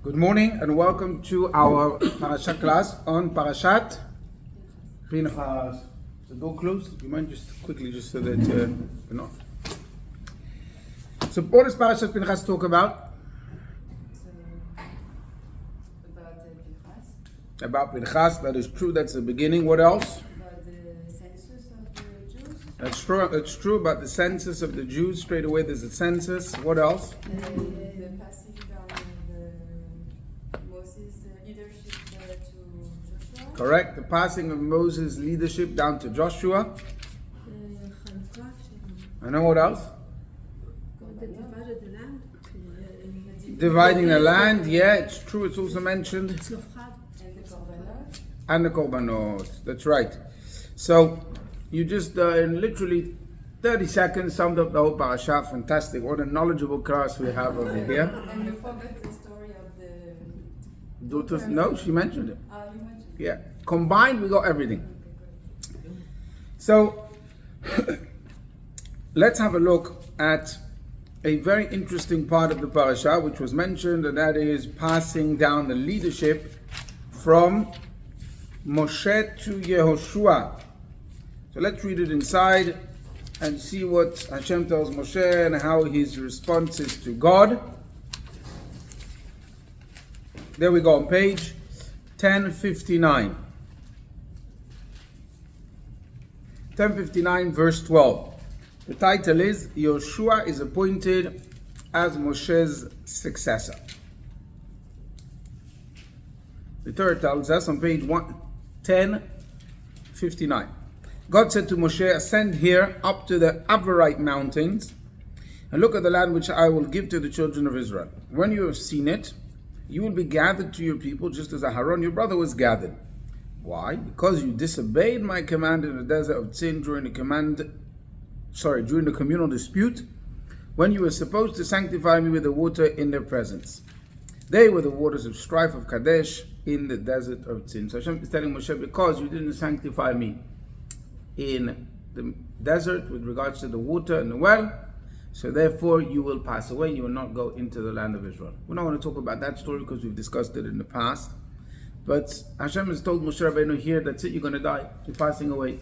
Good morning and welcome to our Parashat class on Parashat Pinchas. The door closed. Do you mind just quickly, just so that you're not. So, what does Parashat Pinchas talk about? About Pinchas. That is true. That's the beginning. What else? About the census of the Jews. That's true. That's true about the census of the Jews. Straight away, there's a census. What else? The passing down of Moses' leadership to Joshua. Correct. The passing of Moses' leadership down to Joshua. I know what else? Dividing the land. Yeah, it's true. It's also mentioned. And the korbanot. That's right. So you just in literally 30 seconds summed up the whole parasha. Fantastic. What a knowledgeable class we have over here. And you forgot the story of the Daughters? No, she mentioned it. you mentioned. Yeah. Combined, we got everything. So let's have a look at a very interesting part of the parasha, which was mentioned, and that is passing down the leadership from Moshe to Yehoshua. So let's read it inside and see what Hashem tells Moshe and how his response is to God. There we go on page 1059. 1059 verse 12. The title is Yoshua is appointed as Moshe's successor. The Torah tells us on page 1059. God said to Moshe, ascend here up to the Avarite mountains and look at the land which I will give to the children of Israel. When you have seen it, you will be gathered to your people just as Aharon, your brother, was gathered. Why? Because you disobeyed my command in the desert of Tzin during the communal dispute, when you were supposed to sanctify me with the water in their presence. They were the waters of strife of Kadesh in the desert of Tzin. So Hashem is telling Moshe, because you didn't sanctify me in the desert with regards to the water and the well, so therefore you will pass away, you will not go into the land of Israel. We're not going to talk about that story because we've discussed it in the past. But Hashem has told Moshe Rabbeinu here, that's it, you're going to die, you're passing away.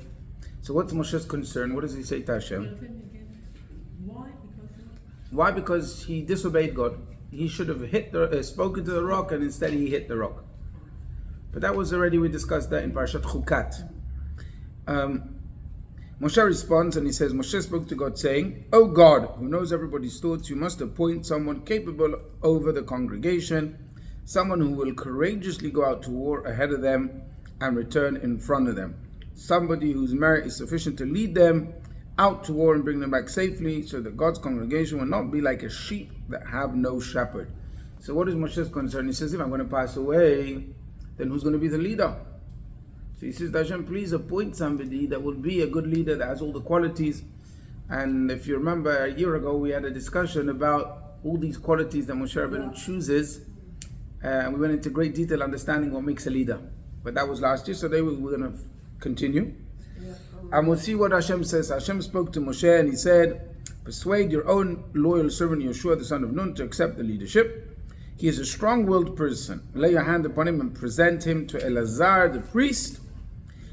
So what's Moshe's concern? What does he say to Hashem? Why? Because he disobeyed God. He should have spoken to the rock, and instead he hit the rock. But that was already, we discussed that in Parashat Chukat. Moshe responds and he says, Moshe spoke to God saying, O God, who knows everybody's thoughts, you must appoint someone capable over the congregation, someone who will courageously go out to war ahead of them and return in front of them. Somebody whose merit is sufficient to lead them out to war and bring them back safely, so that God's congregation will not be like a sheep that have no shepherd. So what is Moshe's concern? He says, if I'm going to pass away, then who's going to be the leader? So he says, Hashem, please appoint somebody that will be a good leader, that has all the qualities. And if you remember, a year ago we had a discussion about all these qualities that Moshe Rabbeinu chooses. We went into great detail understanding what makes a leader. But that was last year, so today we're going to continue. And we'll see what Hashem says. Hashem spoke to Moshe and he said, persuade your own loyal servant Yoshua, the son of Nun, to accept the leadership. He is a strong-willed person. Lay your hand upon him and present him to Elazar, the priest,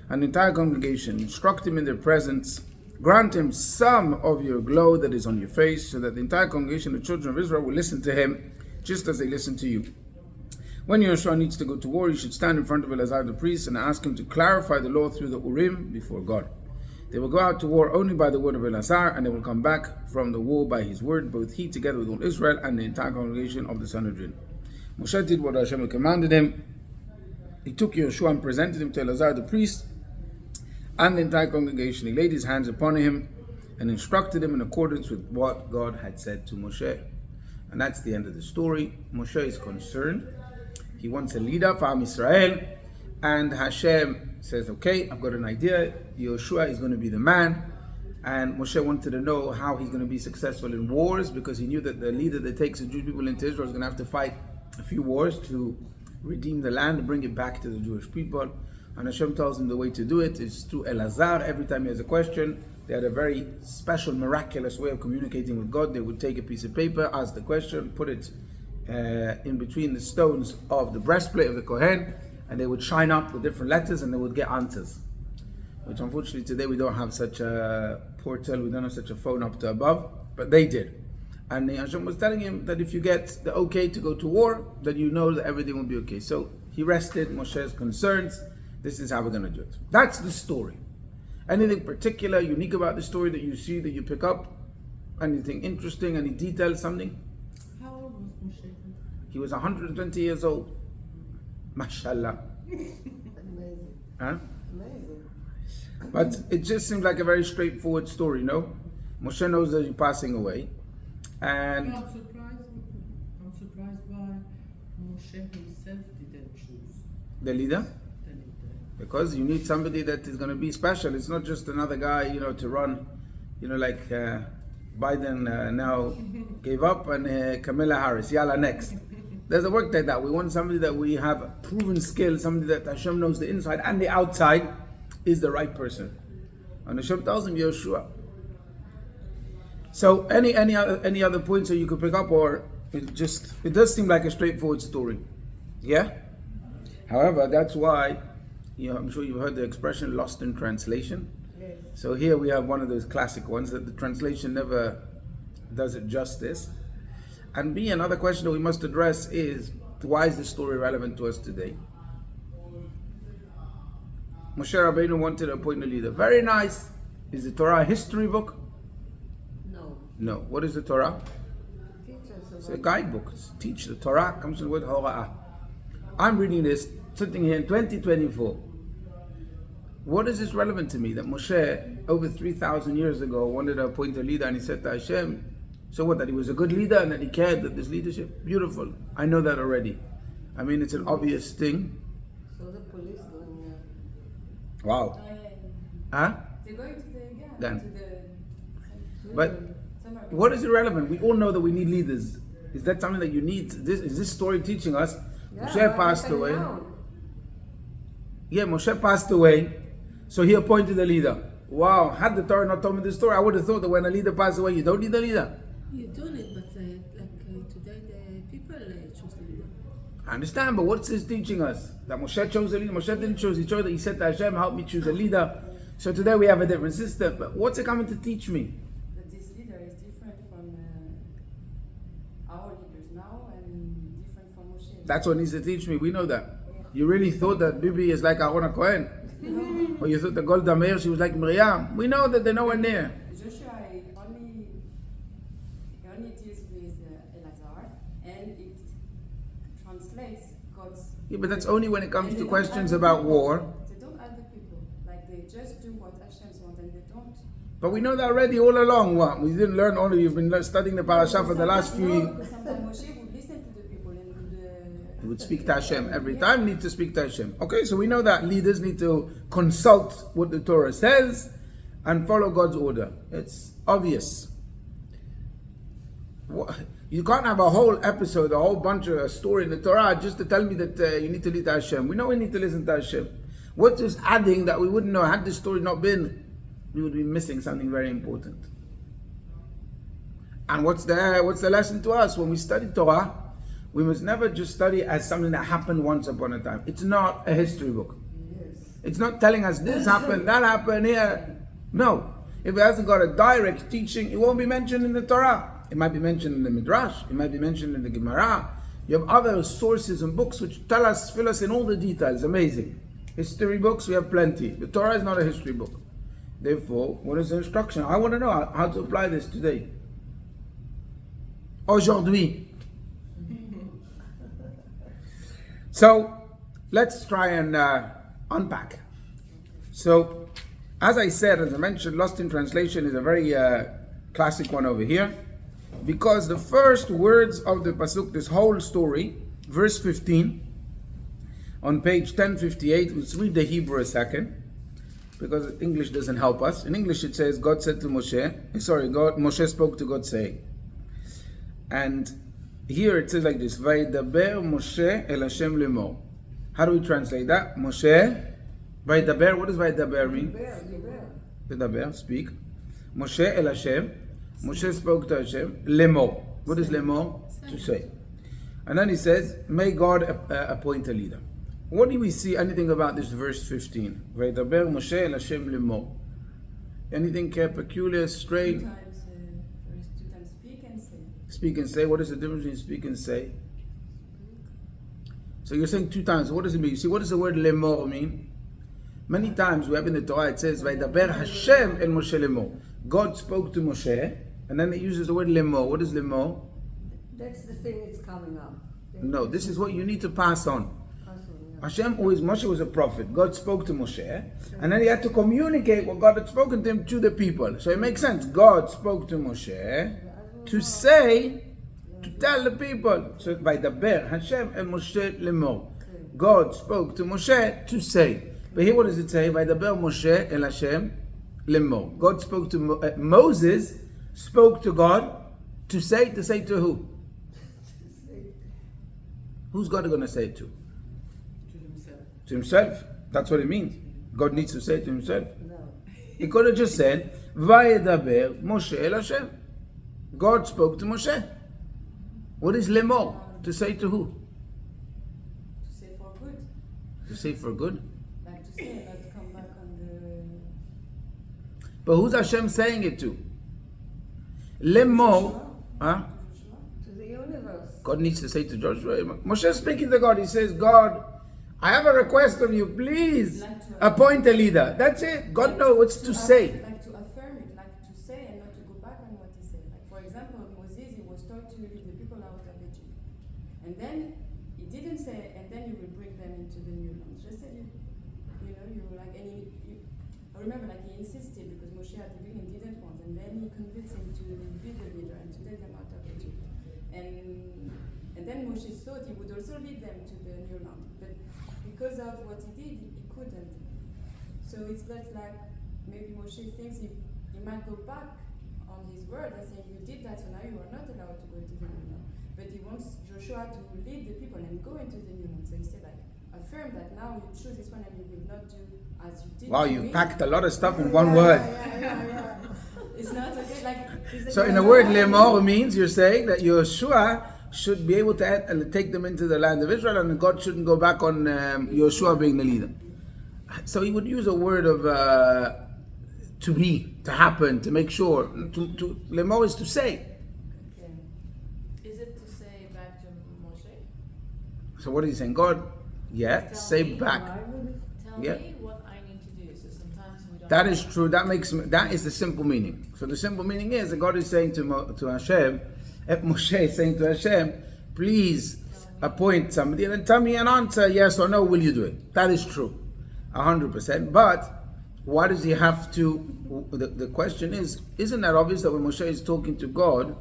and the entire congregation. Instruct him in their presence. Grant him some of your glow that is on your face, so that the entire congregation, the children of Israel, will listen to him, just as they listen to you. When Yoshua needs to go to war, you should stand in front of Elazar the priest and ask him to clarify the law through the Urim before God. They will go out to war only by the word of Elazar, and they will come back from the war by his word, both he together with all Israel and the entire congregation of the Sanhedrin. Moshe did what Hashem commanded him. He took Yoshua and presented him to Elazar the priest and the entire congregation. He laid his hands upon him and instructed him in accordance with what God had said to Moshe. And that's the end of the story. Moshe is concerned. He wants a leader for Am Israel, and Hashem says, okay, I've got an idea. Yoshua is going to be the man. And Moshe wanted to know how he's going to be successful in wars, because he knew that the leader that takes the Jewish people into Israel is going to have to fight a few wars to redeem the land and bring it back to the Jewish people. And Hashem tells him the way to do it is through Elazar. Every time he has a question, they had a very special, miraculous way of communicating with God. They would take a piece of paper, ask the question, put it in between the stones of the breastplate of the Kohen, and they would shine up the different letters and they would get answers. Which unfortunately today we don't have such a portal, we don't have such a phone up to above, but they did. And Hashem was telling him that if you get the okay to go to war, then you know that everything will be okay. So he rested Moshe's concerns. This is how we're going to do it. That's the story. Anything particular, unique about the story that you see, that you pick up? Anything interesting, any details, something? How old was Moshe? He was 120 years old. Mashallah. Amazing. Huh? Amazing. But it just seems like a very straightforward story, no? Moshe knows that he's passing away. And I'm surprised why Moshe himself didn't choose the leader? the leader. Because you need somebody that is going to be special. It's not just another guy, to run, like Biden now gave up and Kamala Harris, yalla next. There's a work like that. We want somebody that we have proven skill, somebody that Hashem knows the inside and the outside is the right person. And Hashem tells him, Yeshua. So any other points that you could pick up, or it does seem like a straightforward story. Yeah? However, that's why, I'm sure you've heard the expression lost in translation. Yes. So here we have one of those classic ones that the translation never does it justice. And B, another question that we must address is, why is this story relevant to us today? Moshe Rabbeinu wanted to appoint a leader. Very nice. Is the Torah a history book? No. No. What is the Torah? Teach us It's a about guidebook. It's teach. The Torah comes from the word hora'ah. I'm reading this, sitting here in 2024. What is this relevant to me? That Moshe, over 3,000 years ago, wanted to appoint a leader, and he said to Hashem, so what, that he was a good leader and that he cared that this leadership? Beautiful. I know that already. I mean, it's an obvious thing. so the police going Wow. Huh? They're going to the Gan. to the But summer. what is irrelevant? We all know that we need leaders. Is that something that you need? Is this story teaching us? Moshe passed away. Yeah, Moshe passed away. So he appointed a leader. Wow, had the Torah not told me this story, I would have thought that when a leader passes away, you don't need a leader. You do it, but today the people choose the leader. I understand, but what's this teaching us? That Moshe chose a leader. Moshe didn't choose. He said to Hashem, help me choose a leader. So today we have a different system. But what's it coming to teach me? But this leader is different from our leaders now and different from Moshe. That's what needs to teach me. We know that. You really thought that Bibi is like Aaron Cohen? Or you thought that Golda Meir, she was like Miriam? We know that they're nowhere near. Joshua only deals with Elazar, and it translates God's. Yeah, but that's only when it comes to questions about war. They don't add the people. Like they just do what Hashem wants, and they don't. But we know that already all along. What? We didn't learn only, you've been studying the parasha for the last few years. Because sometimes Moshe would listen to the people and He would speak to Hashem. Every time need to speak to Hashem. Okay, so we know that leaders need to consult what the Torah says and follow God's order. It's obvious. You can't have a whole episode, a whole bunch of a story in the Torah just to tell me that you need to lead to Hashem. We know we need to listen to Hashem. What is adding that we wouldn't know had this story not been? We would be missing something very important. And what's the lesson to us? When we study Torah, we must never just study as something that happened once upon a time. It's not a history book. It's not telling us this happened, that happened here. No. If it hasn't got a direct teaching, it won't be mentioned in the Torah. It might be mentioned in the Midrash. It might be mentioned in the Gemara. You have other sources and books which fill us in all the details. Amazing. History books, we have plenty. The Torah is not a history book. Therefore, what is the instruction? I want to know how to apply this today. Aujourd'hui. So, let's try and unpack. So, as I said, as I mentioned, Lost in Translation is a very classic one over here. Because the first words of the Pasuk, this whole story, verse 15, on page 1058, let's read the Hebrew a second, because English doesn't help us. In English it says, Moshe spoke to God saying. And here it says like this, Vaydaber Moshe el Hashem lemor. How do we translate that? Moshe, Vaydaber, what does Vaydaber mean? Vaydaber, speak. Moshe el Hashem, Moshe spoke to Hashem, lemor. What is lemor? To say. And then he says, may God appoint a leader. What do we see anything about this verse 15? Vaydaber Moshe el Hashem lemor. Anything peculiar, strange? Two times speak and say. Speak and say. What is the difference between speak and say? So you're saying 2 times. What does it mean? You see, what does the word lemor mean? Many times we have in the Torah, it says, Vaydaber Hashem el Moshe lemor. God spoke to Moshe, and then it uses the word lemor. What is lemor? That's the thing that's coming up. No, this is what you need to pass on. Moshe was a prophet. God spoke to Moshe, and then he had to communicate what God had spoken to him to the people. So it makes sense. God spoke to Moshe to say, to tell the people. So by the Ber Hashem and Moshe lemor. God spoke to Moshe to say. But here, what does it say? By the Ber Moshe el Hashem lemor. God spoke to Moses. Spoke to God to say. To say to who? Who's God going to say it to? To himself. That's what it means. God needs to say it to himself. No. He could have just said, Vayedaber Moshe el Hashem. God spoke to Moshe. What is lemor? To say to who? To say for good. To say for good. Like to say, not to come back on the... But who's Hashem saying it to? Lemor. Huh? To the universe. God needs to say to Joshua. Moshe is speaking to God. He says, God, I have a request of you. Please appoint a leader. That's it. God knows what to say. Like to affirm it, like to say and not to go back on what he said. Like for example, Moses, he was told to lead the people out of Egypt. And then he didn't say, and then you will bring them into the new land. Just said, you know, you were like, and I remember like he insisted because Moshe at the beginning didn't want, and then he convinced him to be the leader and to take them out of Egypt. And then Moshe thought he would also lead them to the new land. But because of what he did, he couldn't. So it's not like maybe Moshe thinks he might go back on his word and say, you did that, so now you are not allowed to go to the new land. But he wants Joshua to lead the people and go into the new land. So he said, like, affirm that now you choose this one and you will not do as you did. Wow, to you me. packed a lot of stuff in one word. Yeah. It's not okay. Like, So in the word lemor means you're saying that Yeshua should be able to take them into the land of Israel, and God shouldn't go back on Yeshua being the leader. So he would use a word of to be, to happen, to make sure. To lemor is to say. Okay. Is it to say back to Moshe? So what is he saying? God, yeah, say back. Tell Yeah. me what I need to do. So sometimes we don't. That is true. That is the simple meaning. So the simple meaning is that God is saying to Hashem, Moshe is saying to Hashem, please appoint somebody and then tell me an answer, yes or no, will you do it? That is true, 100%. But why does he have to? The question is, isn't that obvious that when Moshe is talking to God,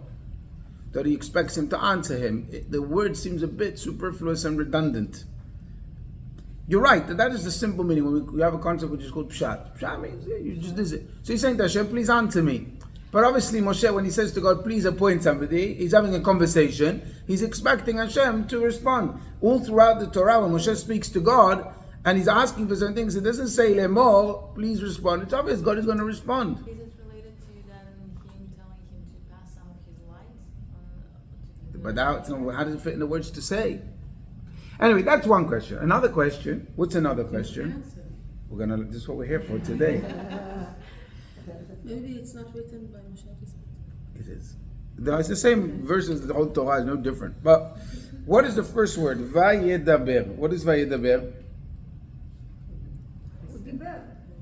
that he expects him to answer him? The word seems a bit superfluous and redundant. You're right, that is the simple meaning. When we have a concept which is called pshat. Pshat means you just did it. So he's saying to Hashem, please answer me. But obviously Moshe, when he says to God, please appoint somebody, he's having a conversation. He's expecting Hashem to respond. All throughout the Torah, when Moshe speaks to God, and he's asking for some things, it doesn't say, Lemor, please respond. It's obvious God is going to respond. Is it related to then him telling him to pass some of his light? But how does it fit in the words to say? Anyway, that's one question. Another question. What's another question? This is what we're here for today. Maybe it's not written by Moshe. It is. It's the same verses. The whole Torah is no different. But what is the first word? Vayedaber. What is Vayedaber?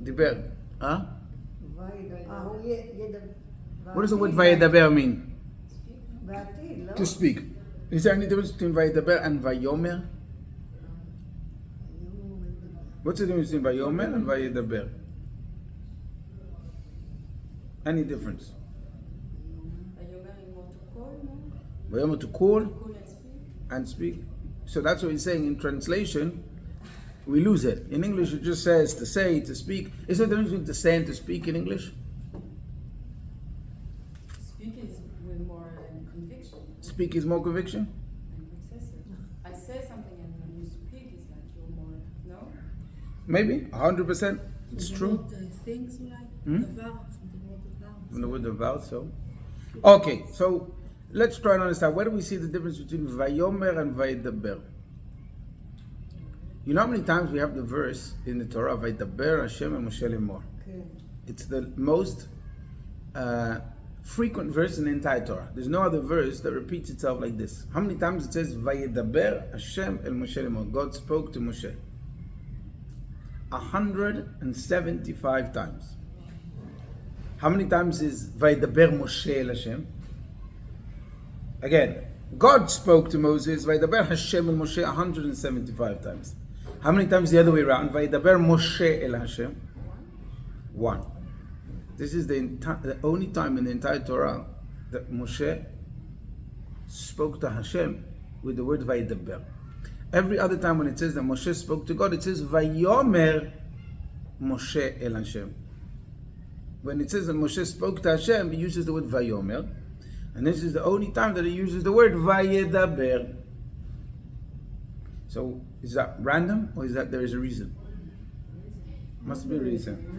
Diber. Huh? What does the word Vayedaber mean? To speak. Is there any difference between Vayedaber and Vayomer? What's the difference between Vayomer and Vayedaber? Any difference? Vayomer to call and speak. So that's what he's saying. In translation, we lose it. In English, it just says to say, to speak. Is there a difference between to say and to speak in English? Speak is with more conviction. Speak is more conviction? I say something and when you speak, it's like you're more, no? Maybe, 100%. It's true. Things like Hmm? the vow, from the word of vow. From the word of vow, so. Okay, so let's try and understand, where do we see the difference between Vayomer and Vayidaber? You know how many times we have the verse in the Torah, Vayidaber Hashem and Moshe lemor? Okay. It's the most frequent verse in the entire Torah. There's no other verse that repeats itself like this. How many times it says Vayidaber Hashem el Moshe lemor? God spoke to Moshe. 175 times. How many times is Vayidaber Moshe el Hashem? Again, God spoke to Moses, Vayidaber Hashem el Moshe 175 times. How many times the other way around? Vayidaber Moshe el Hashem? One. This is the only time in the entire Torah that Moshe spoke to Hashem with the word Vayidaber. Every other time when it says that Moshe spoke to God, it says Vayomer Moshe el Hashem. When it says that Moshe spoke to Hashem, he uses the word Vayomer. And this is the only time that he uses the word Vayedaber. So, is that random, or is that there is a reason? Must be a reason.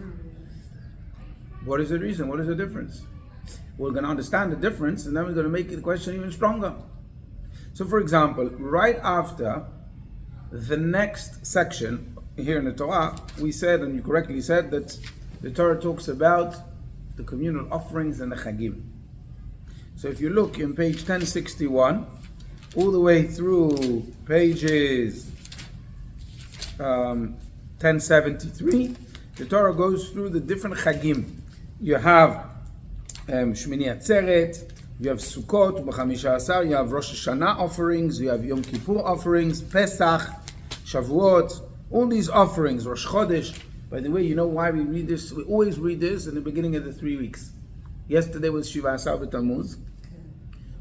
What is the reason? What is the difference? We're going to understand the difference, and then we're going to make the question even stronger. So, for example, right after the next section here in the Torah, we said, and you correctly said, that the Torah talks about the communal offerings and the Chagim. So if you look in page 1061, all the way through pages 1073, the Torah goes through the different Chagim. You have Shmini Atzeret, you have Sukkot, B'chamisha Asar, you have Rosh Hashanah offerings, you have Yom Kippur offerings, Pesach, Shavuot, all these offerings, Rosh Chodesh. By the way, you know why we read this? We always read this in the beginning of the 3 weeks. Yesterday was Shiva Asar B'Tammuz,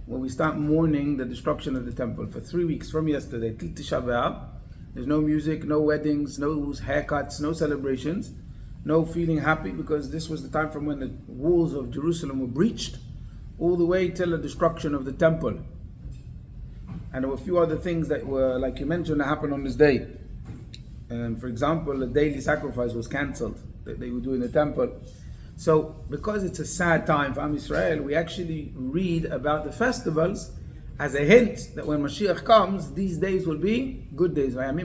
when we start mourning the destruction of the temple for 3 weeks from yesterday till Tisha B'Av. There's no music, no weddings, no haircuts, no celebrations, no feeling happy, because this was the time from when the walls of Jerusalem were breached, all the way till the destruction of the temple. And there were a few other things that were, like you mentioned, that happened on this day. And for example, the daily sacrifice was cancelled that they would do in the temple. So, because it's a sad time for Am Yisrael, we actually read about the festivals as a hint that when Mashiach comes, these days will be good days. Between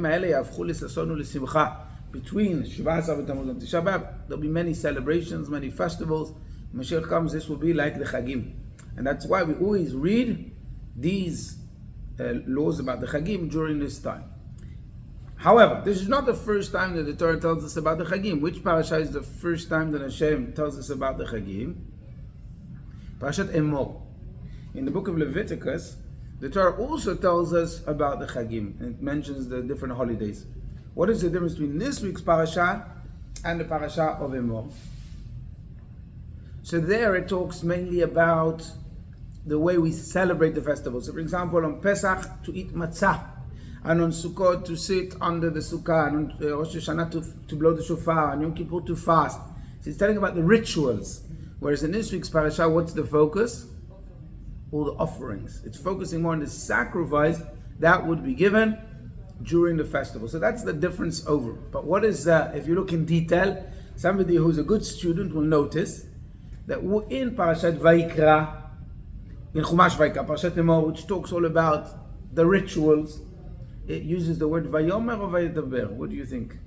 Shiva Asar B'Tammuz and Tisha B'Av, there'll be many celebrations, many festivals. When Mashiach comes, this will be like the Chagim. And that's why we always read these laws about the Chagim during this time. However, this is not the first time that the Torah tells us about the Chagim. Which parasha is the first time that Hashem tells us about the Chagim? Parashat Emor. In the book of Leviticus, the Torah also tells us about the Chagim, and it mentions the different holidays. What is the difference between this week's parasha and the parasha of Emor? So there it talks mainly about the way we celebrate the festival. So for example, on Pesach to eat matzah, and on Sukkot to sit under the sukkah, and on Rosh Hashanah to blow the shofar, and Yom Kippur to fast. So it's telling about the rituals. Whereas in this week's parasha, what's the focus? All the offerings. It's focusing more on the sacrifice that would be given during the festival. So that's the difference over. But what is, if you look in detail, somebody who's a good student will notice that in Parashat Vayikra, in Chumash Vayikra, Parashat Emor, which talks all about the rituals, it uses the word Vayomer or Vayidaber. What do you think?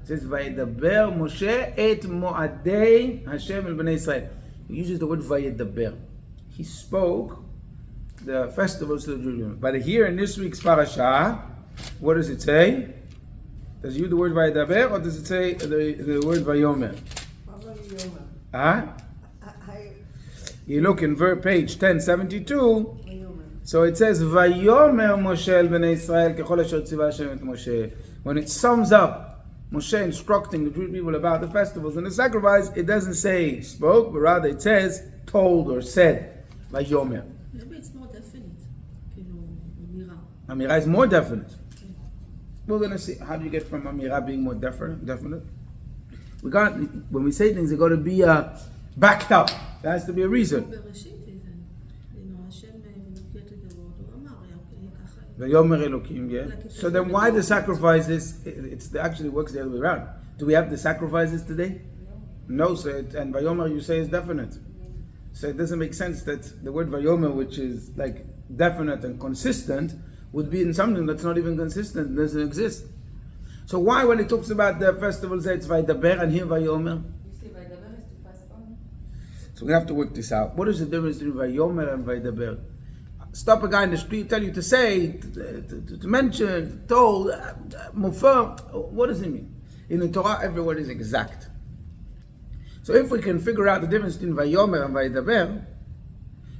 It says Vayidaber Moshe et Moadei Hashem el Bnei Israel. He uses the word Vayidaber. He spoke the festivals to the Jews. But here in this week's parasha, what does it say? Does it use the word Vayidaber, or does it say the word Vayomer? Huh? You look in page 1072. So it says, Vayomer Moshe el Bnei Israel kechol asher tzivah Hashem et Moshe. When it sums up Moshe instructing the Jewish people about the festivals and the sacrifice, it doesn't say spoke, but rather it says told or said. Vayomer. Maybe it's more definite. Amira. Amira is more definite. We're going to see. How do you get from Amira being more definite? When we say things, they've got to be backed up. There has to be a reason. Vayomer Elokim, yeah. So then why the sacrifices? It actually works the other way around. Do we have the sacrifices today? No, and Vayomer you say is definite. So it doesn't make sense that the word Vayomer, which is like definite and consistent, would be in something that's not even consistent, doesn't exist. So why, when it talks about the festival, say it's Vaydaber and here Vayomer? You say Vaydaber is to pass on. So we're going to have to work this out. What is the difference between Vayomer and Vaydaber? Stop a guy in the street, tell you to say, to mention, told, mufar. What does it mean? In the Torah, every word is exact. So if we can figure out the difference between Vayomer and Vaydaber,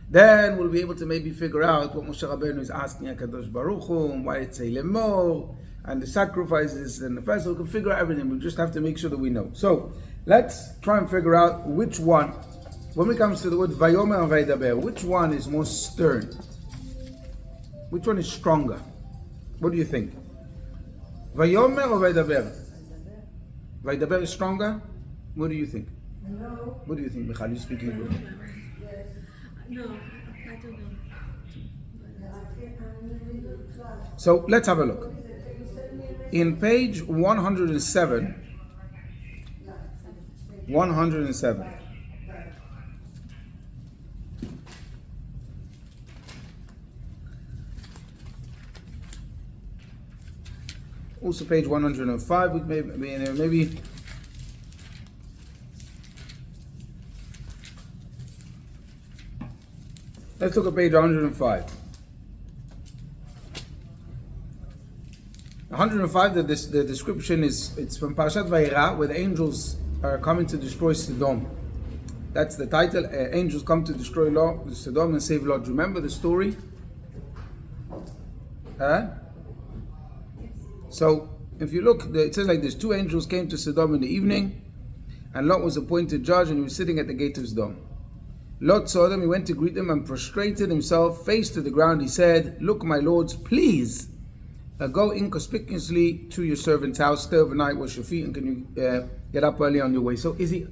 then we'll be able to maybe figure out what Moshe Rabbeinu is asking HaKadosh Baruch Hu, why it say lemor, and the sacrifices and the festival. We can figure out everything. We just have to make sure that we know. So let's try and figure out which one, when it comes to the word Vayomer and Vaydaber, which one is more stern? Which one is stronger? What do you think? Vayomer or Vaydaber? Vaydaber is stronger? What do you think? No. What do you think, Michal? You speak Hebrew. Yes. No, I don't know. So let's have a look. In page 107, 107. Also page 105, we maybe let's look at page 105. 105, the description it's from Parashat Vayera, where the angels are coming to destroy Sodom. That's the title. Angels come to destroy Sodom and save Lot. Do you remember the story? So if you look, it says like this: two angels came to Sodom in the evening, and Lot was appointed judge, and he was sitting at the gate of Sodom. Lot saw them, he went to greet them and prostrated himself, face to the ground. He said, "Look, my lords, please go inconspicuously to your servant's house, stay overnight, wash your feet, and can you get up early on your way?" So is he,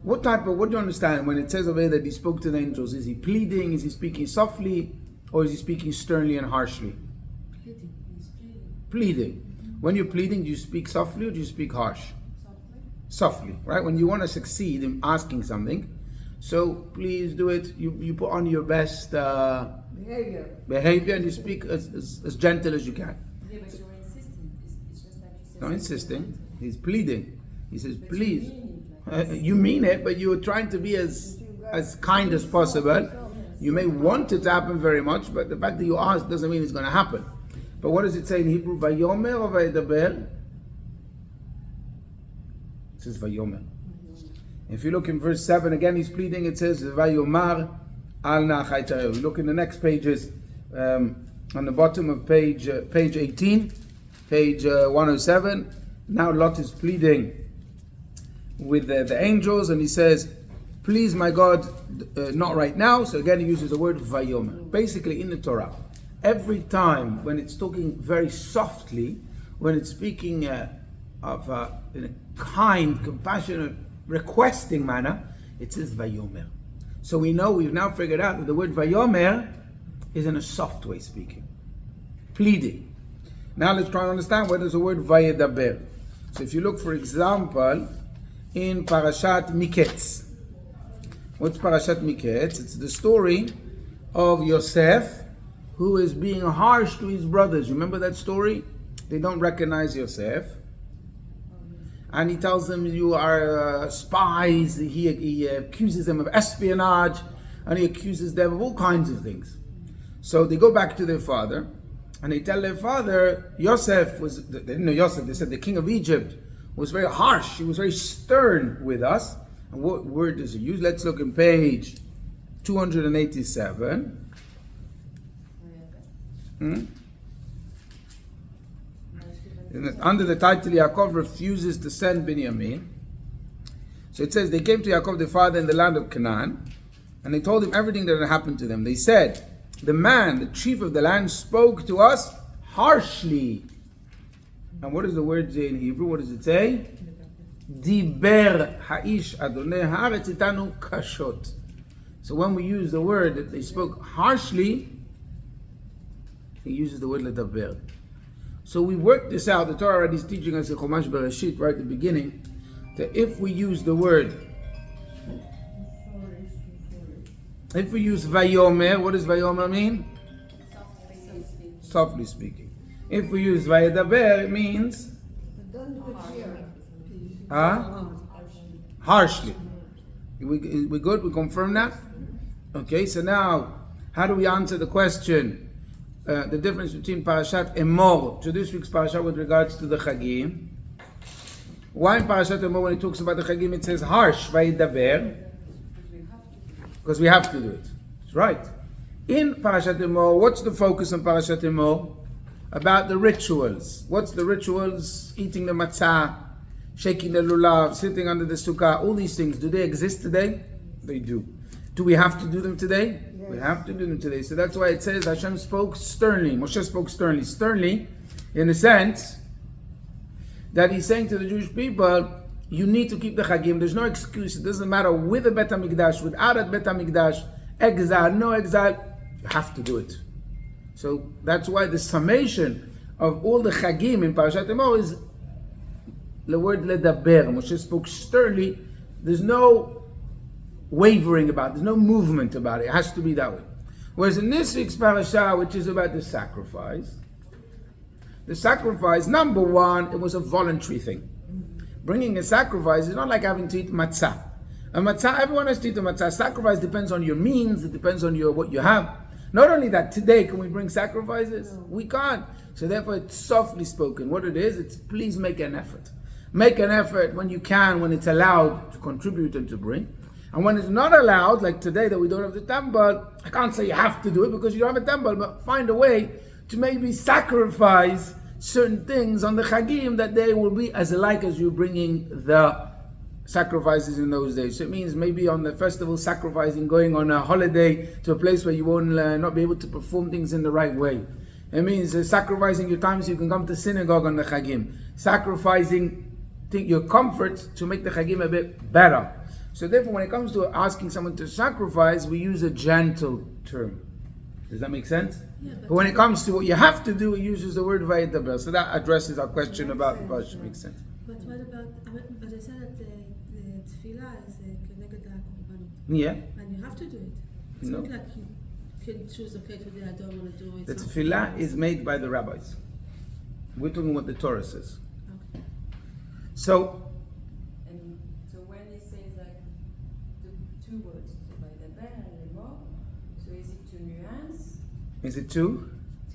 what do you understand when it says over here that he spoke to the angels? Is he pleading? Is he speaking softly? Or is he speaking sternly and harshly? Pleading. When you're pleading, do you speak softly or do you speak harsh? Softly, right? When you want to succeed in asking something, so please do it. You put on your best behavior and you speak as gentle as you can. Yeah, but you're insisting. It's just like you said. Not insisting. He's pleading. He says, But please. You mean it, like, You mean it, but you're trying to be as kind as possible. You may want it to happen very much, but the fact that you ask doesn't mean it's going to happen. But what does it say in Hebrew? Vayomer or Vaydaber? It says Vayomer. If you look in verse 7, again he's pleading, it says Vayomar al nachai tareu. You look in the next pages, on the bottom of page 18, page 107. Now Lot is pleading with the angels, and he says, "Please, my God, not right now." So again he uses the word Vayomer. Basically in the Torah, every time when it's talking very softly, when it's speaking in a kind, compassionate, requesting manner, it says Vayomer. So we've now figured out that the word Vayomer is in a soft way speaking, pleading. Now let's try to understand what is the word Vayedaber. So if you look, for example, in Parashat Miketz. What's Parashat Miketz? It's the story of Yosef, who is being harsh to his brothers. You remember that story? They don't recognize Yosef. And he tells them, "You are spies." He accuses them of espionage, and he accuses them of all kinds of things. So they go back to their father, and they tell their father, Yosef was, they didn't know Yosef, they said the king of Egypt was very harsh, he was very stern with us. And what word does he use? Let's look in page 287. Under the title, Yaakov refuses to send Binyamin. So it says, they came to Yaakov the father in the land of Canaan, and they told him everything that had happened to them. They said, "The man, the chief of the land, spoke to us harshly." And what is the word in Hebrew? What does it say? Diber ha'ish adonai haaretz itanu kashot. So when we use the word that they spoke harshly, he uses the word ledaber. So we worked this out. The Torah already is teaching us in Chumash Bereshit right at the beginning that if we use the word If we use Vayomer, what does Vayomer mean? Softly speaking. If we use Vayedaber, it means Don't do it here. harshly. We good? We confirm that? Okay, so now, how do we answer the question? The difference between Parashat Emor to this week's Parashat with regards to the Chagim. Why in Parashat Emor, when it talks about the Chagim, it says harsh, Vayedaber? Because we have to do it. That's right. In Parashat Emor, what's the focus on Parashat Emor? About the rituals. What's the rituals? Eating the matzah, shaking the lulav, sitting under the sukkah, all these things. Do they exist today? They do. Do we have to do them today? Yes. We have to do them today. So that's why it says Hashem spoke sternly. Moshe spoke sternly. Sternly, in the sense that he's saying to the Jewish people, you need to keep the Chagim. There's no excuse. It doesn't matter with a Bet HaMikdash, without a Bet HaMikdash, exile, no exile, you have to do it. So that's why the summation of all the Chagim in Parashat Emor is the word ledaber. Moshe spoke sternly. There's no wavering about it. There's no movement about it. It has to be that way. Whereas in this week's parasha, which is about the sacrifice, number one, it was a voluntary thing. Bringing a sacrifice is not like having to eat matzah. A matzah, everyone has to eat a matzah. Sacrifice depends on your means. It depends on what you have. Not only that, today, can we bring sacrifices? No. We can't. So therefore, it's softly spoken. What it is, it's please make an effort. Make an effort when you can, when it's allowed to contribute and to bring. And when it's not allowed, like today that we don't have the temple, I can't say you have to do it because you don't have a temple, but find a way to maybe sacrifice certain things on the Chagim that they will be as alike as you bringing the sacrifices in those days. So it means maybe on the festival sacrificing, going on a holiday to a place where you won't not be able to perform things in the right way. It means sacrificing your time so you can come to synagogue on the Chagim. Sacrificing your comfort to make the Chagim a bit better. So therefore, when it comes to asking someone to sacrifice, we use a gentle term. Does that make sense? Yeah, but when it comes to what you have to do, it uses the word vayedaber. So that addresses our question about the Parashat. Makes sense. But what about, but I said that the tefillah is connected to korbanot. Yeah. And you have to do it. It's No. not like you can choose, okay, today I don't want to do it. The something tefillah else. is made by the rabbis. We're talking what the Torah says. Okay. So, And so when he says like the two words, so by the ben and the more, so is it two nuance? is it two?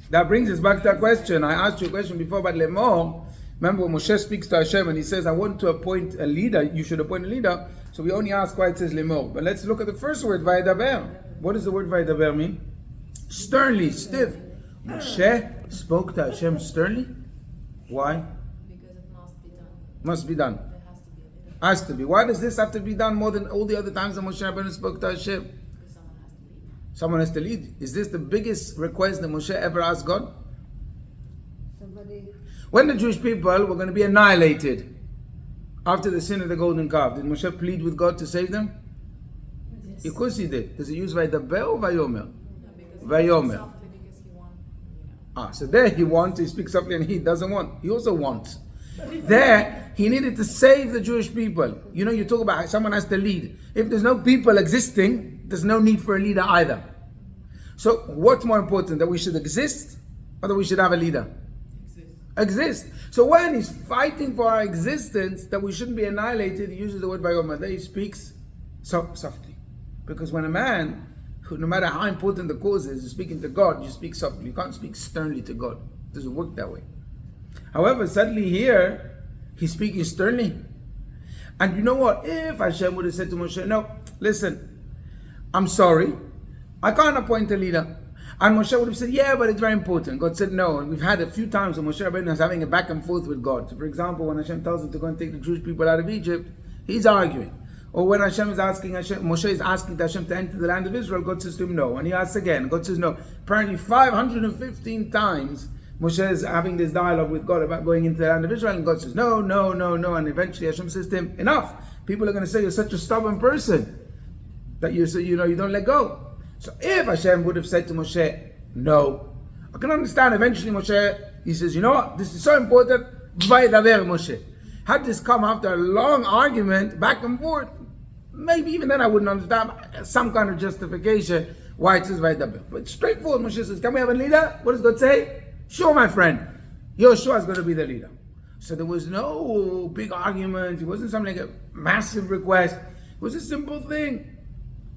That brings us back to that question. I asked you a question before about Lemor. Remember when Moshe speaks to Hashem and he says, I want to appoint a leader, you should appoint a leader. So we only ask why it says Lemor. But let's look at the first word, Vayedaber. What does the word Vayedaber mean? Sternly, stiff. Moshe spoke to Hashem sternly? Why? Because it must be done. Must be done. There has to be a leader. Has to be. Why does this have to be done more than all the other times that Moshe Rabbeinu spoke to Hashem? Because Someone someone has to lead. has to lead. Is this the biggest request that Moshe ever asked God? Somebody, When the Jewish people were going to be annihilated after the sin of the golden calf, did Moshe plead with God to save them? Yes. Of course he did. Does he use Vayedaber or Vayomer? No, because Vayomer. softly because he won, you know. So there he wants, he speaks softly, and he doesn't want. He also wants. There, he needed to save the Jewish people. You know, you talk about someone has to lead. If there's no people existing, there's no need for a leader either. So what's more important, that we should exist or that we should have a leader? Exist. So when he's fighting for our existence, that we shouldn't be annihilated, he uses the word Vayomer. There he speaks softly. Because when a man, who, no matter how important the cause is speaking to God, you speak softly. You can't speak sternly to God. It doesn't work that way. However, suddenly here, he's speaking sternly. And you know what? If Hashem would have said to Moshe, no, listen, I'm sorry, I can't appoint a leader. And Moshe would have said, yeah, but it's very important. God said no. And we've had a few times when Moshe Rabbeinu is having a back and forth with God. So for example, when Hashem tells him to go and take the Jewish people out of Egypt, he's arguing. Or when Hashem is asking, Moshe is asking Hashem to enter the land of Israel, God says to him no. And he asks again, God says no. Apparently 515 times, Moshe is having this dialogue with God about going into the land of Israel, and God says no, no, no, no. And eventually Hashem says to him, enough. People are going to say you're such a stubborn person that you don't let go. So if Hashem would have said to Moshe, no, I can understand. Eventually Moshe, he says, you know what, this is so important, Vayedaber Moshe. Had this come after a long argument, back and forth, maybe even then I wouldn't understand some kind of justification why it says Vaydaber. But straightforward, Moshe says, can we have a leader? What does God say? Sure, my friend. Yoshua is going to be the leader. So there was no big argument. It wasn't something like a massive request. It was a simple thing.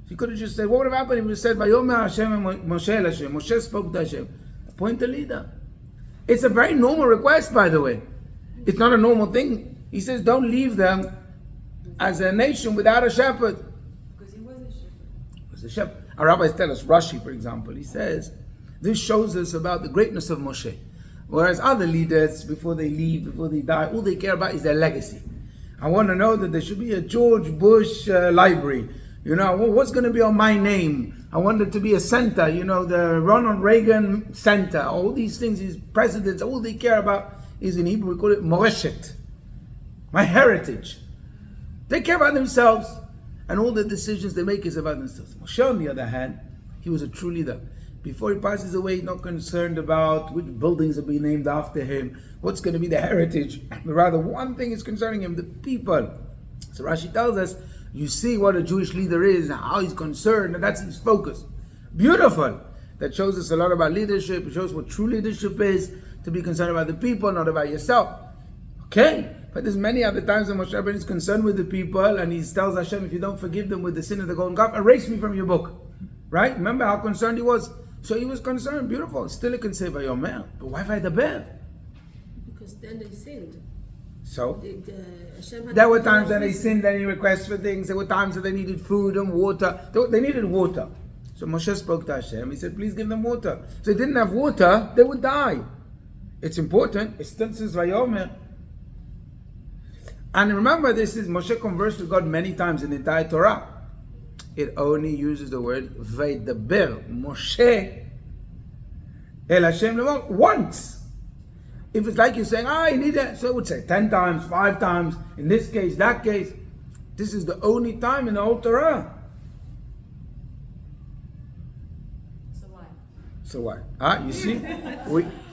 He could have just said, what would have happened if he said, Vayomer Hashem Moshe Hashem. Moshe spoke to Hashem. Appoint a leader. It's a very normal request, by the way. It's not a normal thing. He says, don't leave them as a nation without a shepherd. Because he was a shepherd. He was a shepherd. Our rabbis tell us, Rashi, for example, he says, this shows us about the greatness of Moshe. Whereas other leaders, before they leave, before they die, all they care about is their legacy. I want to know that there should be a George Bush library. You know, what's going to be on my name? I want it to be a center, you know, the Ronald Reagan Center. All these things, these presidents, all they care about is, in Hebrew, we call it moreshet. My heritage. They care about themselves, and all the decisions they make is about themselves. Moshe, on the other hand, he was a true leader. Before he passes away, he's not concerned about which buildings are being named after him, what's going to be the heritage. But rather, one thing is concerning him, the people. So Rashi tells us, you see what a Jewish leader is, how he's concerned, and that's his focus. Beautiful. That shows us a lot about leadership. It shows what true leadership is, to be concerned about the people, not about yourself. Okay? But there's many other times when Moshe Rabbeinu is concerned with the people, and he tells Hashem, if you don't forgive them with the sin of the golden calf, erase me from your book. Right? Remember how concerned he was? So he was concerned, beautiful. Still he can say Vayomer. But why Vaydaber? Because then they sinned. So Hashem had there were times when they sinned and he requests for things. There were times that they needed food and water. They needed water. So Moshe spoke to Hashem. He said, please give them water. So they didn't have water, they would die. It's important. It still says Vayomer. And remember, this is Moshe conversed with God many times in the entire Torah. It only uses the word Vaydaber, Moshe El Hashem Lemor, once. If it's like you're saying, you need that, so it would say 10 times, 5 times, in this case, that case. This is the only time in the whole Torah. So why? You see?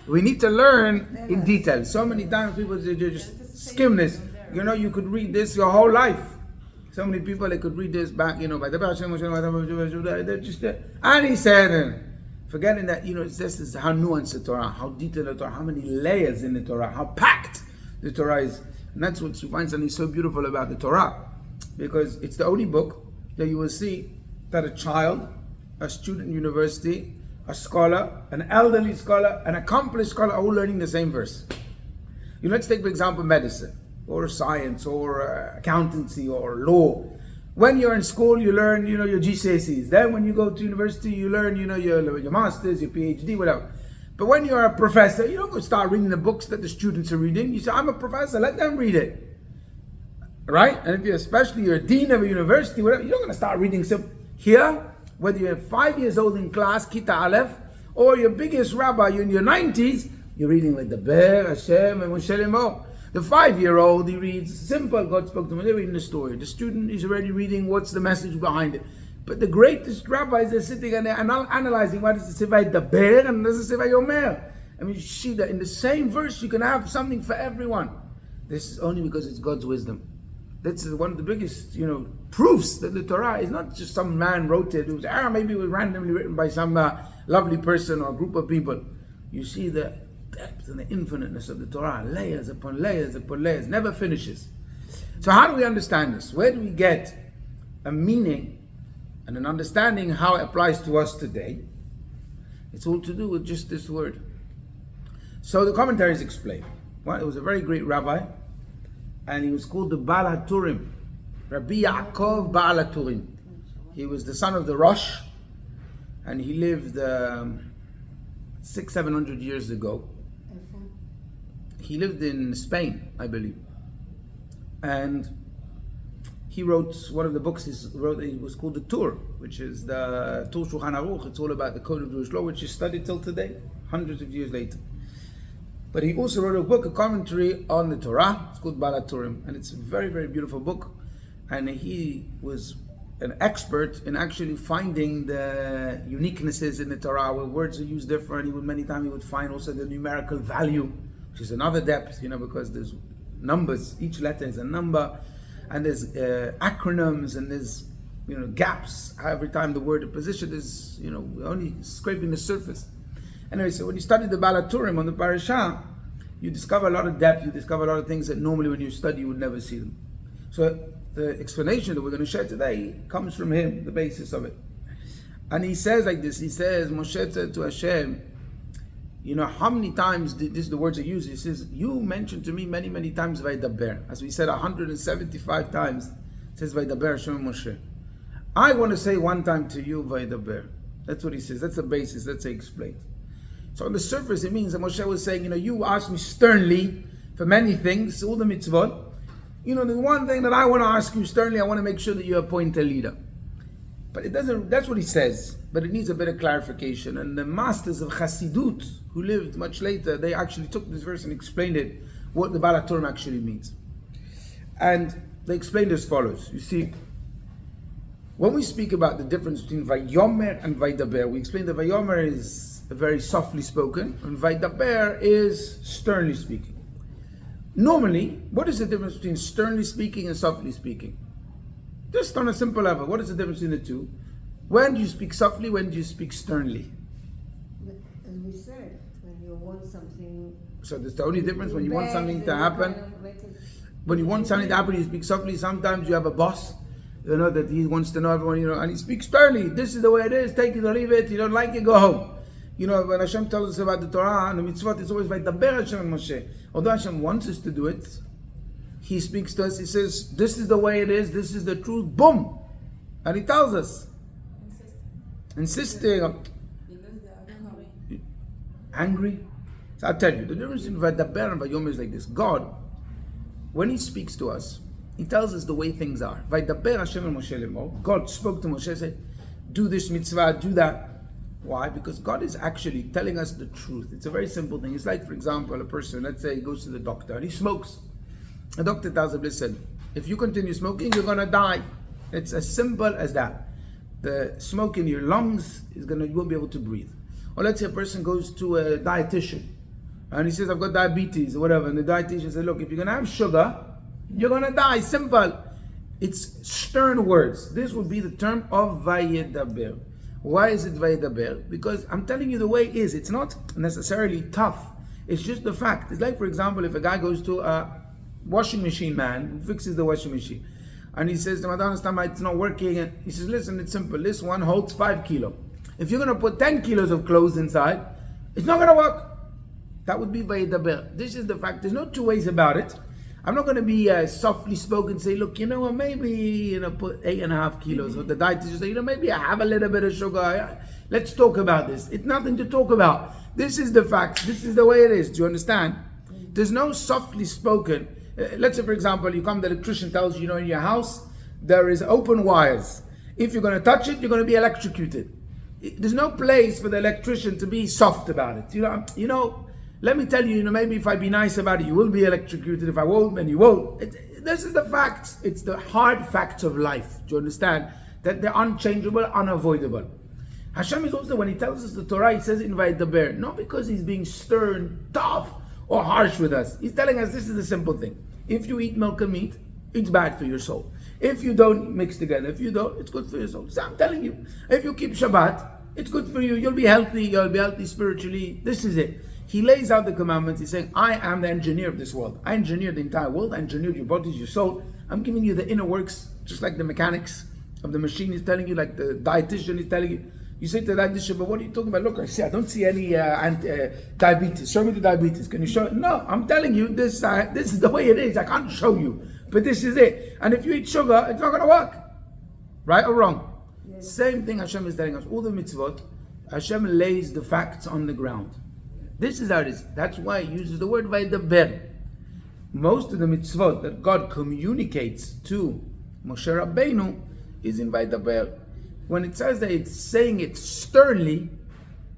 we need to learn in detail. So many times people they just skim this. You know, you could read this your whole life. So many people, they could read this back, you know, by the they're just and he said, forgetting that, you know, it's just how nuanced the Torah, how detailed the Torah, how many layers in the Torah, how packed the Torah is. And that's what you find something so beautiful about the Torah. Because it's the only book that you will see that a child, a student in university, a scholar, an elderly scholar, an accomplished scholar are all learning the same verse. You know, let's take, for example, medicine, or science, or accountancy, or law. When you're in school, you learn, you know, your GCSEs. Then when you go to university, you learn, you know, your masters, your PhD, whatever. But when you're a professor, you don't go start reading the books that the students are reading. You say, I'm a professor, let them read it. Right? And if you're especially a dean of a university, whatever, you're not going to start reading some here, whether you're 5 years old in class, Kita Aleph, or your biggest rabbi, you're in your 90s, you're reading like the Ber, Hashem, and Moshe Lemor. The 5-year-old, he reads simple, God spoke to him, they're reading the story. The student is already reading what's the message behind it. But the greatest rabbis are sitting and they're analyzing what does it say by the Ber and what does it say by Yomer. I mean, you see that in the same verse you can have something for everyone. This is only because it's God's wisdom. That's one of the biggest, you know, proofs that the Torah is not just some man wrote it. It was maybe it was randomly written by some lovely person or group of people. You see the depth and the infiniteness of the Torah, layers upon layers upon layers, never finishes. So how do we understand this? Where do we get a meaning and an understanding how it applies to us today? It's all to do with just this word. So the commentaries explain. Well, it was a very great rabbi, and he was called the Baal HaTurim, Rabbi Yaakov Baal HaTurim. He was the son of the Rosh, and he lived 600-700 years ago. He lived in Spain, I believe, and he wrote one of the books. It was called the Tur, which is the Tur Shulchan Aruch. It's all about the code of Jewish law, which is studied till today, hundreds of years later. But he also wrote a book, a commentary on the Torah. It's called Baal HaTurim, and it's a very, very beautiful book. And he was an expert in actually finding the uniquenesses in the Torah, where words are used different. Many times he would find also the numerical value, which is another depth, you know, because there's numbers. Each letter is a number. and there's acronyms, and there's gaps every time the word position is we're only scraping the surface. Anyway, so when you study the Balaturim on the parasha, you discover a lot of depth. You discover a lot of things that normally when you study you would never see them. So the explanation that we're going to share today comes from him, the basis of it. And he says like this. He says, Moshe said to Hashem, how many times this is the words he uses. He says, you mentioned to me many, many times Vaydaber. As we said, 175 times it says Vaydaber Hashem Moshe. I want to say one time to you Vaydaber. That's what he says. That's the basis. That's explained. So on the surface it means that Moshe was saying, you asked me sternly for many things, all the mitzvot. The one thing that I want to ask you sternly, I want to make sure that you appoint a leader. But it doesn't, that's what he says, but it needs a bit of clarification. And the masters of Chassidut, who lived much later, they actually took this verse and explained it, what the Balaturim actually means. And they explained as follows. You see, when we speak about the difference between Vayomer and Vaydaber, we explained that Vayomer is very softly spoken, and Vaydaber is sternly speaking. Normally, what is the difference between sternly speaking and softly speaking? Just on a simple level, what is the difference between the two? When do you speak softly? When do you speak sternly? As we said, when you want something. So that's the only difference. When you want something to happen, when you want something to happen, you speak softly. Sometimes you have a boss, that he wants to know everyone, and he speaks sternly. This is the way it is. Take it or leave it. You don't like it, go home. When Hashem tells us about the Torah and the mitzvot, it's always Vaydaber Hashem and Moshe. Although Hashem wants us to do it, He speaks to us. He says, "This is the way it is. This is the truth." Boom, and He tells us, insisting. Angry. So I'll tell you, the difference in Vaydaber and Vayomer is like this. God, when He speaks to us, He tells us the way things are. Vaydaber Hashem and Moshe lemor. God spoke to Moshe, said, "Do this mitzvah, do that." Why? Because God is actually telling us the truth. It's a very simple thing. It's like, for example, a person, let's say he goes to the doctor and he smokes. The doctor tells him, listen, if you continue smoking, you're going to die. It's as simple as that. The smoke in your lungs you won't be able to breathe. Or let's say a person goes to a dietitian and he says, I've got diabetes or whatever. And the dietitian says, look, if you're going to have sugar, you're going to die. Simple. It's stern words. This would be the term of Vayedaber. Why is it Vaydaber? Because I'm telling you the way it is. It's not necessarily tough. It's just the fact. It's like, for example, if a guy goes to a washing machine man who fixes the washing machine, and he says to Madonna, it's not working. And he says, listen, it's simple. This one holds 5 kilos. If you're going to put 10 kilos of clothes inside, it's not going to work. That would be Vaydaber. This is the fact. There's no two ways about it. I'm not going to be softly spoken and say, look, maybe, put 8.5 kilos. Or the dietitian say, maybe I have a little bit of sugar. Let's talk about this. It's nothing to talk about. This is the fact. This is the way it is. Do you understand? There's no softly spoken. Let's say, for example, you come, the electrician tells you, in your house, there is open wires. If you're going to touch it, you're going to be electrocuted. There's no place for the electrician to be soft about it. Let me tell you, maybe if I be nice about it, you will be electrocuted. If I won't, then you won't. This is the facts. It's the hard facts of life. Do you understand? That they're unchangeable, unavoidable. Hashem is also, when He tells us the Torah, He says, invite the bear. Not because He's being stern, tough, or harsh with us. He's telling us this is a simple thing. If you eat milk and meat, it's bad for your soul. If you don't mix together, if you don't, it's good for your soul. So I'm telling you, if you keep Shabbat, it's good for you. You'll be healthy spiritually. This is it. He lays out the commandments. He's saying, I am the engineer of this world. I engineered the entire world. I engineered your bodies, your soul. I'm giving you the inner works, just like the mechanics of the machine is telling you, like the dietitian is telling you. You say to the dietitian, but what are you talking about? Look, I don't see any diabetes. Show me the diabetes. Can you show it? No, I'm telling you, this is the way it is. I can't show you, but this is it. And if you eat sugar, it's not going to work. Right or wrong? Yes. Same thing Hashem is telling us. All the mitzvot, Hashem lays the facts on the ground. This is how it is. That's why He uses the word Vaydaber. Most of the mitzvot that God communicates to Moshe Rabbeinu is in Vaydaber. When it says that it's saying it sternly,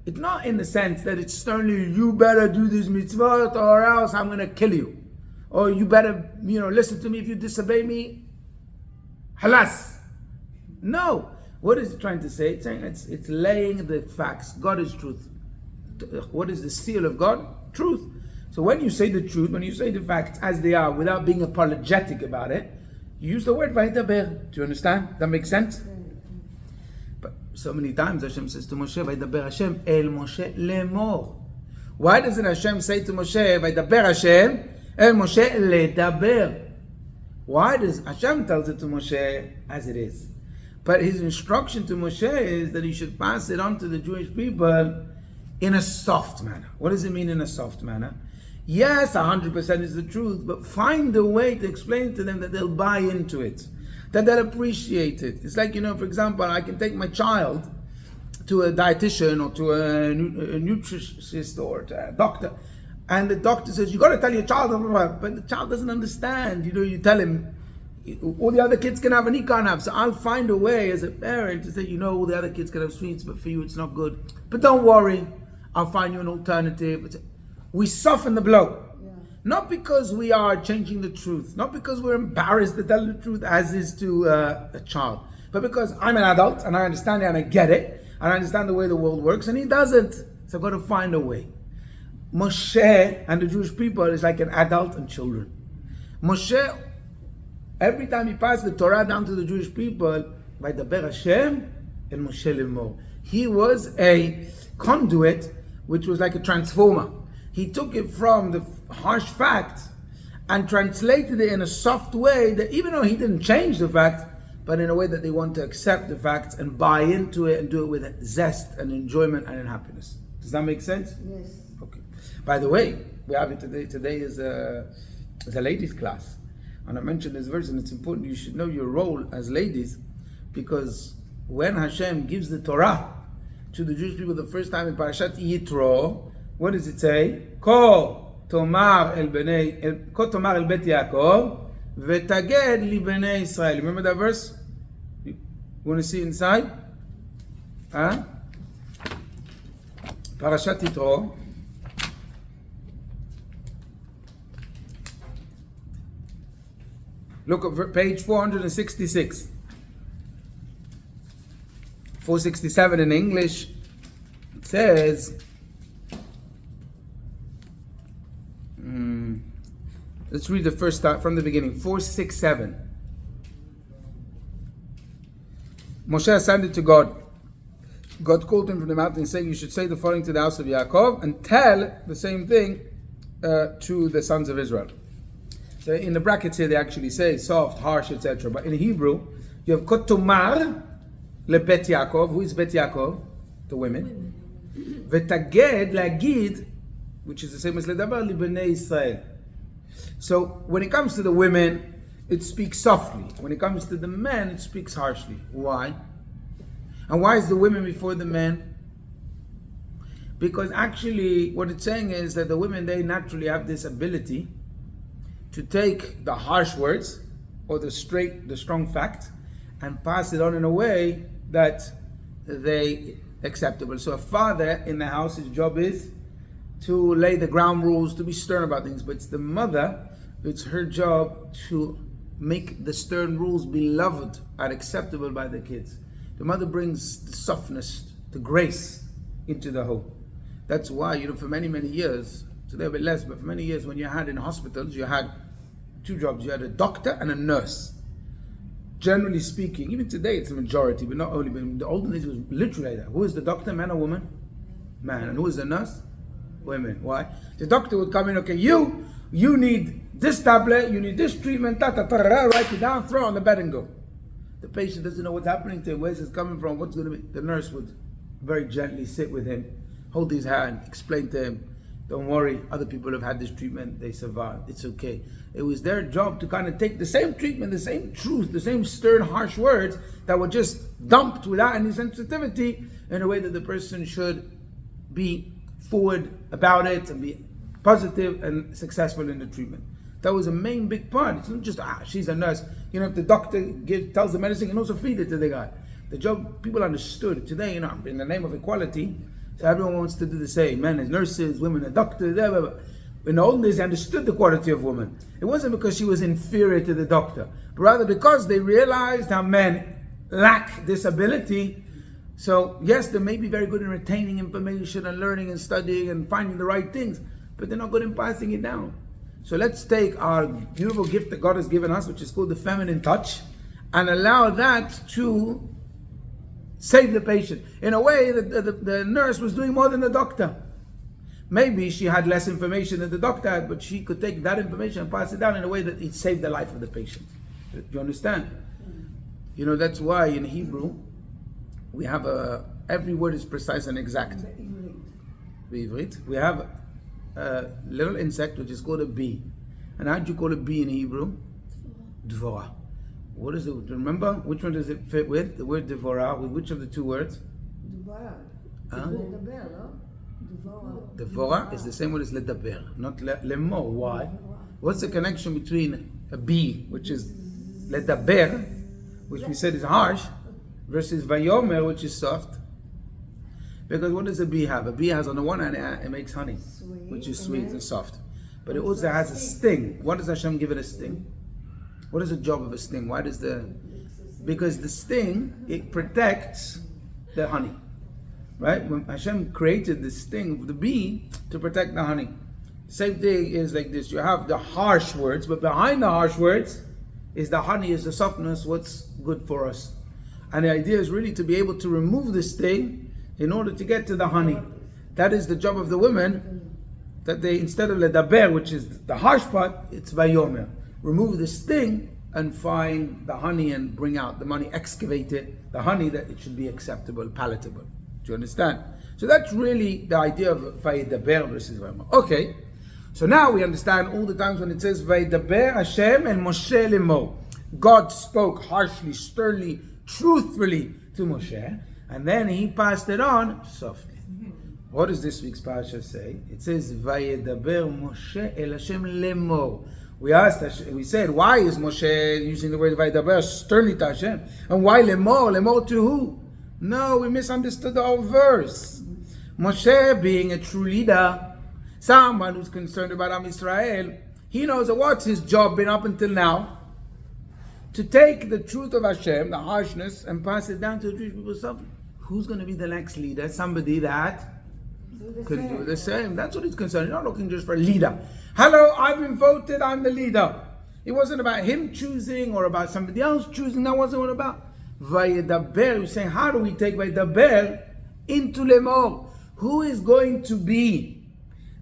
it's not in the sense that it's sternly, you better do this mitzvot or else I'm going to kill you. Or you better, listen to me. If you disobey me, halas. No. What is it trying to say? It's saying it's laying the facts. God is truth. What is the seal of God? Truth. So when you say the truth, when you say the facts as they are without being apologetic about it, You use the word Vaidaber. Do you understand? That makes sense? But so many times Hashem says to Moshe, Vaidaber Hashem el Moshe lemor. Why doesn't Hashem say to Moshe, Vaidaber Hashem el Moshe ledaber? Why does Hashem tells it to Moshe as it is? But his instruction to Moshe is that he should pass it on to the Jewish people in a soft manner. What does it mean in a soft manner? Yes, 100% is the truth, but find a way to explain to them that they'll buy into it, that they'll appreciate it. It's like, for example, I can take my child to a dietitian or to a nutritionist or to a doctor, and the doctor says, you got to tell your child, but the child doesn't understand. You tell him, all the other kids can have and he can't have. So I'll find a way as a parent to say, all the other kids can have sweets, but for you it's not good. But don't worry, I'll find you an alternative. We soften the blow. Yeah. Not because we are changing the truth, not because we're embarrassed to tell the truth as is to a child, but because I'm an adult and I understand it and I get it and I understand the way the world works and he doesn't. So I've got to find a way. Moshe and the Jewish people is like an adult and children. Moshe, every time he passed the Torah down to the Jewish people, by the Ber Hashem and Moshe lemor, he was a conduit, which was like a transformer. He took it from the harsh facts and translated it in a soft way that even though he didn't change the facts, but in a way that they want to accept the facts and buy into it and do it with zest and enjoyment and happiness. Does that make sense? Yes. Okay. By the way, we have it today. Today is a ladies' class. And I mentioned this verse, and it's important you should know your role as ladies, because when Hashem gives the Torah to the Jewish people the first time in Parashat Yitro, what does it say? Ko tomar el bet Yaakov v'taged li bnei Israel. Remember that verse? You want to see inside? Huh? Parashat Yitro. Look at page 466. 467 in English. It says, let's read the first start from the beginning. 467. Moshe ascended to God. God called him from the mountain, saying, you should say the following to the house of Yaakov and tell the same thing to the sons of Israel. So in the brackets here they actually say soft, harsh, etc. But in Hebrew, you have kotomar lebet Yaakov. Who is Bet Yaakov? The women. V'taged lagid, which is the same as ledabar libnei Israel. So when it comes to the women, it speaks softly. When it comes to the men, it speaks harshly. Why? And why is the women before the men? Because actually what it's saying is that the women, they naturally have this ability to take the harsh words or the strong fact and pass it on in a way that they acceptable. So a father in the house, his job is to lay the ground rules, to be stern about things, but it's the mother, it's her job to make the stern rules beloved and acceptable by the kids. The mother brings the softness, the grace into the home. That's why, for many, many years, today a bit less, but for many years when you had in hospitals, you had two jobs. You had a doctor and a nurse. Generally speaking, even today it's a majority, but not only, but in the olden days it was literally like that. Who is the doctor, man or woman? Man. And who is the nurse? Women. Why? The doctor would come in, okay, you need this tablet, you need this treatment, write it down, throw it on the bed and go. The patient doesn't know what's happening to him, where's this coming from, what's going to be. The nurse would very gently sit with him, hold his hand, explain to him, don't worry, other people have had this treatment, they survived, it's okay. It was their job to kind of take the same treatment, the same truth, the same stern, harsh words that were just dumped without any sensitivity in a way that the person should be forward about it and be positive and successful in the treatment. That was a main big part. It's not just, she's a nurse. If the doctor tells the medicine, you can also feed it to the guy. The job, people understood. Today, in the name of equality, so everyone wants to do the same. Men as nurses, women as doctors. In the old days, they understood the quality of woman. It wasn't because she was inferior to the doctor, but rather because they realized how men lack this ability. So yes, they may be very good in retaining information and learning and studying and finding the right things, but they're not good in passing it down. So let's take our beautiful gift that God has given us, which is called the feminine touch, and allow that to save the patient. In a way, the nurse was doing more than the doctor. Maybe she had less information than the doctor had, but she could take that information and pass it down in a way that it saved the life of the patient. Do you understand? You know, that's why in Hebrew, we have every word is precise and exact. We have a little insect which is called a bee. And how do you call a bee in Hebrew? Dvorah. What is it? Remember? Which one does it fit with? The word Dvorah, with which of the two words? Dvorah is the same word as ledaber, not lemor. Why? What's the connection between a bee, which is ledaber, which we said is harsh, versus vayomer, which is soft? Because what does a bee have? A bee has on the one hand, it makes honey, which is sweet and soft. But it also has a sting. What does Hashem give it a sting? What is the job of a sting? Because the sting, it protects the honey. Right? When Hashem created the sting of the bee to protect the honey. Same thing is like this. You have the harsh words, but behind the harsh words is the honey, is the softness, what's good for us. And the idea is really to be able to remove the sting in order to get to the honey. That is the job of the women, that they, instead of ledaber, which is the harsh part, it's vayomer. Remove the sting and find the honey and bring out the money, excavate it, the honey, that it should be acceptable, palatable. Do you understand? So that's really the idea of vayidaber versus vayomer. Okay, so now we understand all the times when it says vayidaber Hashem and Moshe lemor. God spoke harshly, sternly, truthfully to Moshe, and then he passed it on softly. What does this week's parasha say? It says vayidaber Moshe el Hashem lemor. We said, why is Moshe using the word vayidaber sternly to Hashem? And why lemor? Lemor to who? No, we misunderstood the whole verse. Moshe, being a true leader, someone who's concerned about Am Israel, he knows what's his job been up until now? To take the truth of Hashem, the harshness, and pass it down to the Jewish people. Who's going to be the next leader? Somebody that could do the same. That's what he's concerned. He's not looking just for a leader. Hello, I've been voted, I'm the leader. It wasn't about him choosing or about somebody else choosing. That wasn't what about. Vayedaber, you're saying, how do we take Vayedaber into lemor? Who is going to be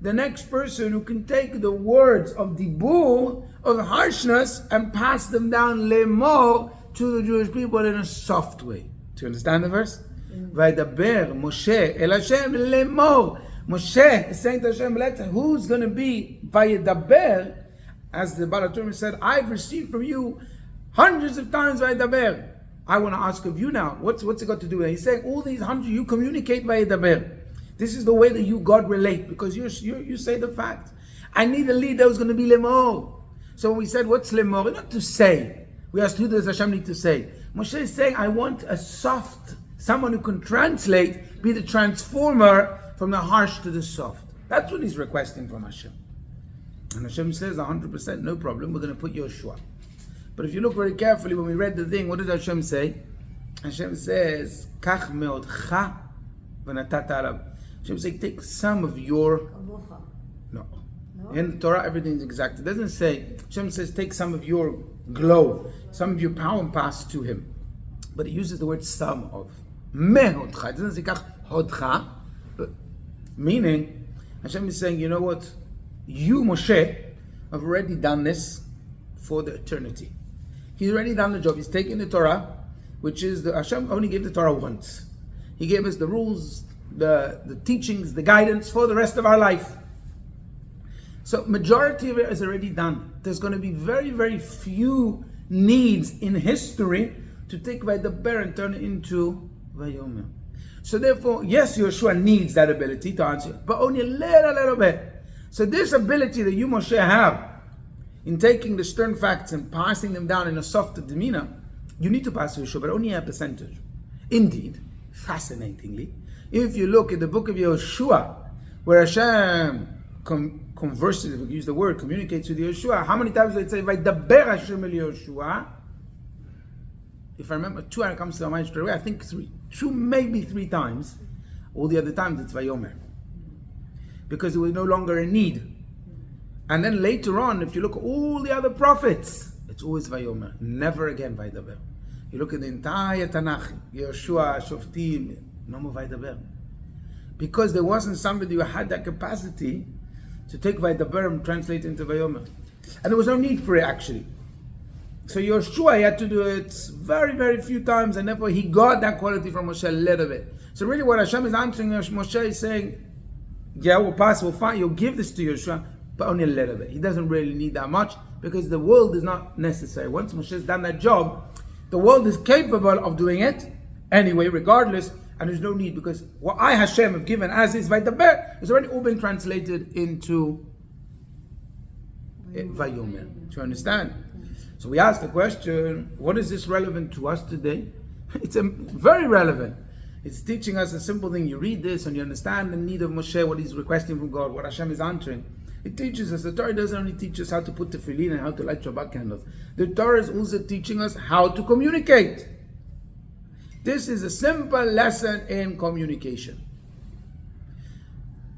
the next person who can take the words of dibur, of harshness, and pass them down lemor to the Jewish people in a soft way? Do you understand the verse? Vayedaber Moshe el Hashem lemor. Moshe is saying to Hashem, who's going to be Vayedaber? As the Baal HaTurim said, I've received from you hundreds of times Vayedaber. I want to ask of you now, what's it got to do with it? He's saying all these hundred, you communicate by Yedaber. This is the way that you, God, relate, because you say the fact. I need a leader who's going to be lemor. So when we said, what's lemor? Not to say. We asked, who does Hashem need to say? Moshe is saying, I want a soft, someone who can translate, be the transformer from the harsh to the soft. That's what he's requesting from Hashem. And Hashem says, 100%, no problem, we're going to put Yoshua. But if you look very carefully, when we read the thing, what did Hashem say? Hashem says, Kach meodcha v'natata alav. Hashem says, take some of your... No. In the Torah, everything is exact. It doesn't say, Hashem says, take some of your glow, some of your power and pass to him. But it uses the word some of. Mehodcha. It doesn't say kach hodcha. But meaning, Hashem is saying, you know what? You, Moshe, have already done this for the eternity. He's already done the job. He's taken the Torah, which is Hashem only gave the Torah once. He gave us the rules, the teachings, the guidance for the rest of our life. So majority of it is already done. There's going to be very, very few needs in history to take Vayedaber and turn it into Vayomer. So therefore, yes, Yeshua needs that ability to answer, but only a little bit. So this ability that you, Moshe, have in taking the stern facts and passing them down in a softer demeanor, you need to pass Yeshua, but only a percentage. Indeed, fascinatingly, if you look at the book of Yeshua, where Hashem converses, if we use the word, communicates with Yeshua, how many times does it say, Vayedaber Hashem el Yeshua? If I remember, two comes to my mind straight away, I think three. Two, maybe three times. All the other times it's Vayomer. Because it was no longer a need. And then later on, if you look at all the other prophets, it's always Vayomer, never again Vaydaber. You look at the entire Tanakh, Yeshua, Shoftim, no more Vaydaber. Because there wasn't somebody who had that capacity to take Vaydaber and translate into Vayomer. And there was no need for it actually. So Yeshua had to do it very, very few times, and therefore he got that quality from Moshe a little bit. So really what Hashem is answering Moshe is saying, yeah, we'll pass, we'll find, you'll give this to Yeshua, but only a little bit. He doesn't really need that much, because the world is not necessary. Once Moshe's done that job, the world is capable of doing it anyway, regardless, and there's no need, because what I, Hashem, have given as is Vaydaber has already all been translated into Vayomer. Do you understand? So we ask the question, what is this relevant to us today? It's very relevant. It's teaching us a simple thing. You read this and you understand the need of Moshe, what he's requesting from God, what Hashem is answering. It teaches us, the Torah doesn't only teach us how to put tefillin and how to light Shabbat candles. The Torah is also teaching us how to communicate. This is a simple lesson in communication.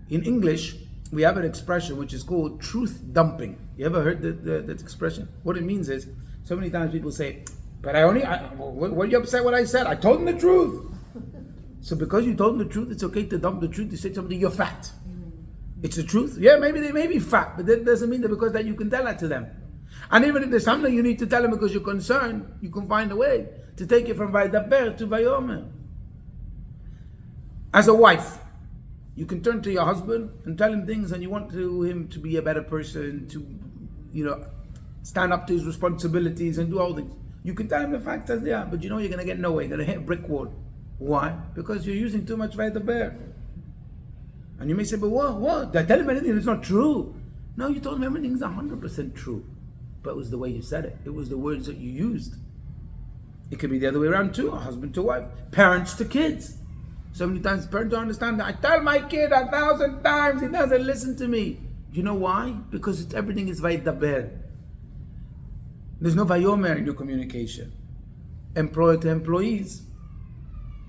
In English, we have an expression which is called truth dumping. You ever heard that expression? What it means is, so many times people say, but what are you upset what I said? I told him the truth. So because you told them the truth, it's okay to dump the truth. You say to somebody, you're fat. It's the truth. Yeah, maybe they may be fat, but that doesn't mean that because that you can tell that to them. And even if there's something you need to tell them because you're concerned, you can find a way to take it from Vaydaber to Vayomer. As a wife, you can turn to your husband and tell him things, and you want him to be a better person, to, stand up to his responsibilities and do all things. You can tell him the facts as they are, but you're going to get nowhere. You're going to hit a brick wall. Why? Because you're using too much Vaydaber. And you may say, but what? Did I tell him anything that's not true? No, you told him everything's 100% true. But it was the way you said it. It was the words that you used. It could be the other way around too. A husband to wife. Parents to kids. So many times parents don't understand that. I tell my kid 1,000 times, he doesn't listen to me. You know why? Because everything is Vaydaber. There's no Vayomer in your communication. Employer to employees.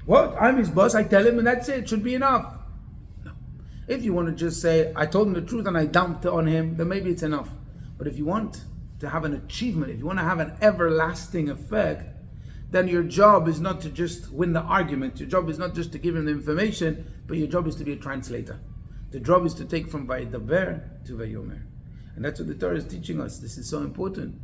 What? I'm his boss, I tell him and that's it. It should be enough. No. If you want to just say, I told him the truth and I dumped it on him, then maybe it's enough. But if you want to have an achievement, if you want to have an everlasting effect, then your job is not to just win the argument. Your job is not just to give him the information, but your job is to be a translator. The job is to take from Vaydaber to Vayomer. And that's what the Torah is teaching us. This is so important.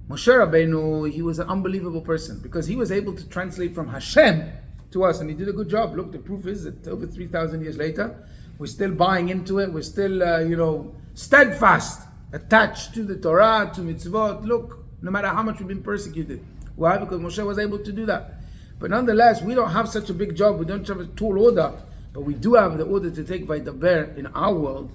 Moshe Rabbeinu, he was an unbelievable person because he was able to translate from Hashem to us, and he did a good job. Look, the proof is that over 3,000 years later, we're still buying into it. We're still, steadfast, attached to the Torah, to mitzvot. Look, no matter how much we've been persecuted. Why? Because Moshe was able to do that. But nonetheless, we don't have such a big job. We don't have a tall order, but we do have the order to take Vaydaber in our world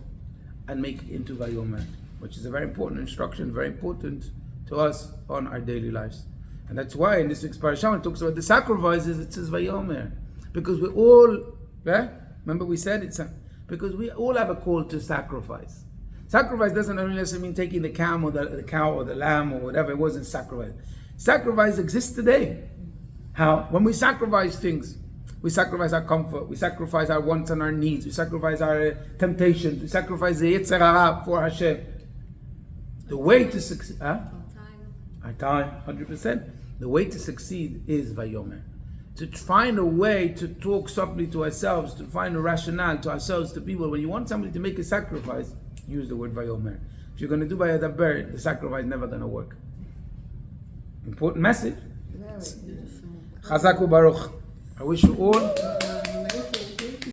and make it into Vayomer, which is a very important instruction, very important to us on our daily lives. And that's why in this week's parasha, when it talks about the sacrifices, it says Vayomer. Because we all, remember we said because we all have a call to sacrifice. Sacrifice doesn't only necessarily mean taking the cow or the cow or the lamb or whatever it was in sacrifice. Sacrifice exists today. How? When we sacrifice things, we sacrifice our comfort, we sacrifice our wants and our needs, we sacrifice our temptations, we sacrifice the Yetzer Hara for Hashem. The way to succeed, our time, 100%. The way to succeed is Vayomer. To find a way to talk softly to ourselves, to find a rationale to ourselves, to people. When you want somebody to make a sacrifice, use the word Vayomer. If you're going to do Vaydaber, the sacrifice is never going to work. Important message. Very beautiful. Chazak u'baruch. I wish you all